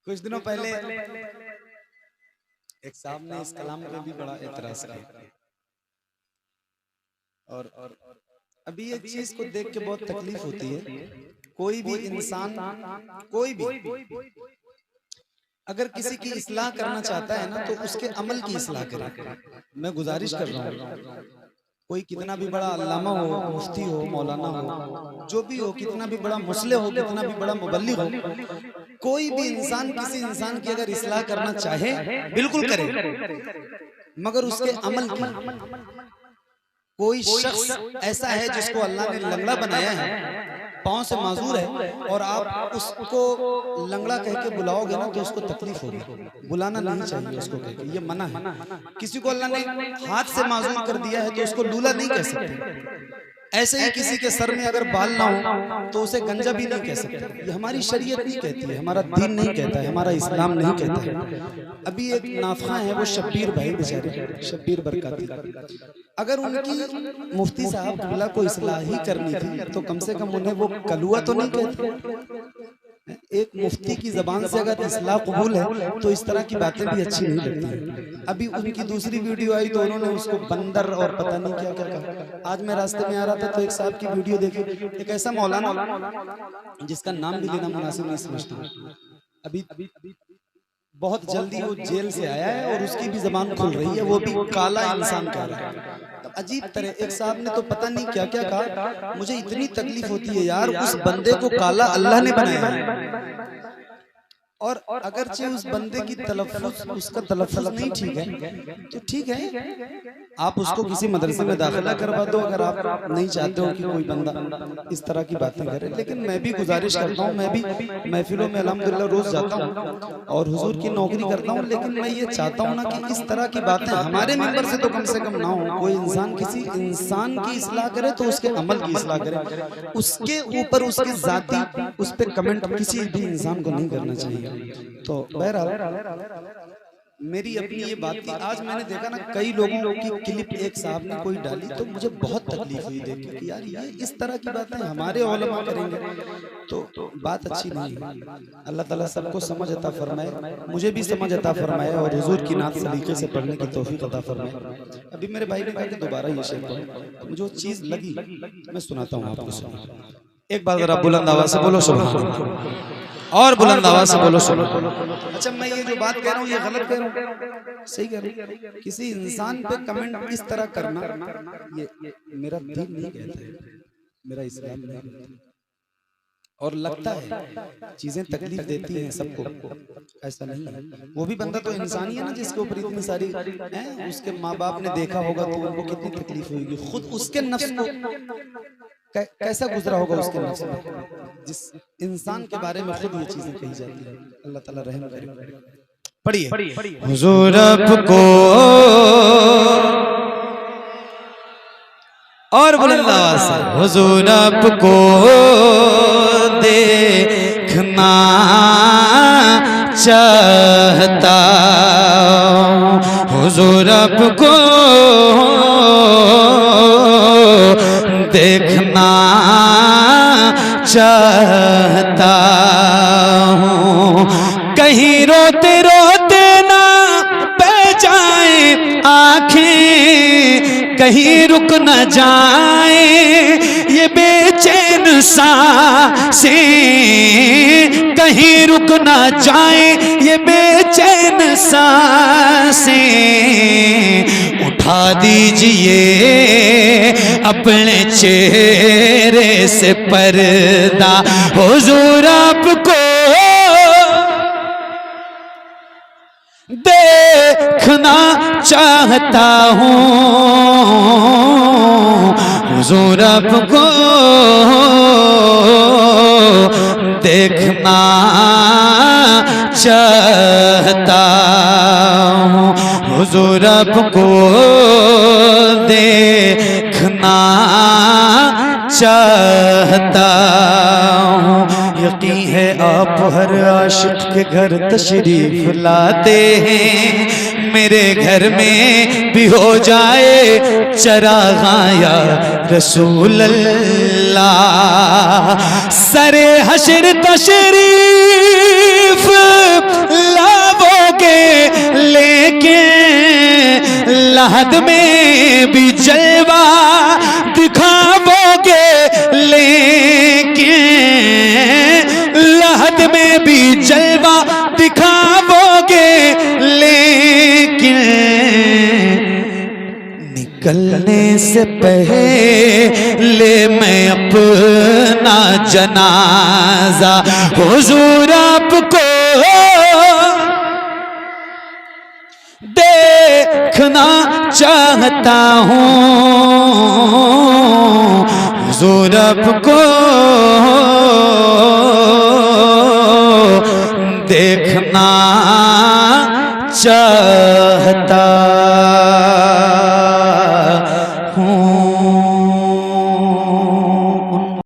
कुछ दिनों पहले एक साहब ने इस कलाम पे भी बड़ा एतराज किया और अभी एक चीज को देख के बहुत तकलीफ होती है। कोई भी इंसान कोई भी अगर किसी की इस्लाह करना चाहता है ना तो उसके अमल की इस्लाह करे। मैं गुजारिश कर रहा हूँ, कोई कितना भी बड़ा अल्लामा हो, मुफ्ती हो, मौलाना हो, जो भी हो, कितना भी बड़ा मुस्लिम हो, कितना भी बड़ा मुबल्लिग हो, कोई भी इंसान किसी इंसान की अगर इस्लाह करना चाहे बिल्कुल करे, मगर उसके अमल की। कोई शख्स ऐसा है जिसको अल्लाह ने लंगड़ा बनाया है, पांव से माजूर है, और आप उसको लंगड़ा कह के बुलाओगे ना तो उसको तकलीफ होगी। बुलाना नहीं चाहिए उसको कह के, ये मना है। किसी को अल्लाह ने हाथ से माजूर कर दिया है तो उसको लूला नहीं कह सकते। ऐसे ही किसी के सर में अगर बाल ना हो तो उसे गंजा भी नहीं कह सकते। ये हमारी शरीयत नहीं कहती है, हमारा दीन नहीं कहता है, हमारा इस्लाम नहीं कहता है। अभी एक नाफा है, वो शब्बीर भाई बेचारे, शब्बीर बरकाती, अगर उनकी मुफ्ती साहब किबला को इस्लाह ही करनी थी तो कम से कम उन्हें वो कलुआ तो नहीं कहते। एक मुफ्ती की जबान से अगर इस्लाह कबूल है तो इस तरह की बातें भी अच्छी नहीं लगती। अभी उनकी दूसरी वीडियो आई तो उन्होंने उसको बंदर और पता नहीं क्या क्या कहा। आज मैं रास्ते में आ रहा था तो एक साहब की वीडियो देखी, एक ऐसा मौलाना जिसका नाम भी लेना मुनासिब नहीं समझता, अभी बहुत जल्दी वो जेल से आया है और उसकी भी जबान खुल रही है, वो भी काला इंसान कह रहा है। तो अजीब तरह एक साहब ने तो पता नहीं क्या क्या कहा। मुझे इतनी तकलीफ होती है यार, उस बंदे को काला अल्लाह ने बनाया है, और अगरचे उस बंदे की तलफ्फुज़, उसका तलफ्फुज़ नहीं ठीक है तो ठीक है, आप उसको किसी मदरसे में दाखिला करवा दो अगर आप नहीं चाहते हो कि कोई बंदा इस तरह की बातें करे। लेकिन मैं भी गुजारिश करता हूँ, मैं भी महफिलों में अल्हम्दुलिल्लाह रोज जाता हूँ और हुजूर की नौकरी करता हूँ, लेकिन मैं ये चाहता हूँ ना कि इस तरह की बातें हमारे मेंबर से तो कम ना हो। कोई इंसान किसी इंसान की इस्लाह करे तो उसके अमल की इस्लाह करे, उसके ऊपर उसकी जाती उस पर कमेंट किसी भी इंसान को नहीं करना चाहिए। तो बहरहाल मेरी अपनी ये बात थी। आज मैंने देखा ना कई लोगों की क्लिप एक साहब ने कोई डाली तो मुझे बहुत तकलीफ हुई देख के कि यार ये इस तरह की बातें हमारे उलमा करेंगे तो बात अच्छी नहीं है। अल्लाह ताला सबको समझ अता फरमाए, मुझे भी समझ अता फरमाए और हुजूर की नात सलीके से पढ़ने की तौफीक अता फरमाए। अभी मेरे भाई ने कहा कि दोबारा ये शेर पढ़ो, मुझे वो चीज लगी, मैं सुनाता हूँ आपको। एक बार जरा बुलंद आवाज से बोलो सुभान अल्लाह, और बुलंद आवाज से बोलो सुनो। अच्छा, मैं ये जो बात कह रहा हूँ ये गलत कह रहा हूँ, सही कह रहा हूँ? किसी इंसान पे कमेंट इस तरह करना ये मेरा दीन नहीं कहता है, मेरा इस्लाम नहीं कहता है। और लगता है चीजें तकलीफ देती हैं सबको, ऐसा नहीं है। वो भी बंदा तो इंसान ही है ना जिसके ऊपर इतनी सारी है, उसके माँ बाप ने देखा होगा तो उनको कितनी तकलीफ होगी, खुद उसके नफ्स को कैसा गुजरा होगा उसके नफ्स में, जिस इंसान के बारे में खुद ये चीजें कही जाती है। अल्लाह ताला रहम करे। पढ़िए, हुजूर आपको और बुलंद आवाज से, हुजूर आपको देखना चाहता, हुजूर आपको देखना चाहता हूँ। कहीं रोते रोते ना बह जाए आँखें, कहीं रुक न जाए ये बेचैन सांसें, कहीं रुक न जाए ये बेचैन सांसें। उठा दीजिए अपने चेहरे से पर्दा, हुजूर आपको देखना चाहता हूँ, हुजूर आपको देखना चाहता हूँ, हुजूर आपको देखना चाहता हूँ। यकीन है आप हर आशिक के घर तशरीफ लाते हैं, मेरे घर में भी हो जाए चराग़ां या रसूल अल्लाह। सरे हशर तशरीफ निकलने से पहले मैं अपना जनाजा हुजूर आपको देखना चाहता हूँ, हुजूर आपको देखना चाहता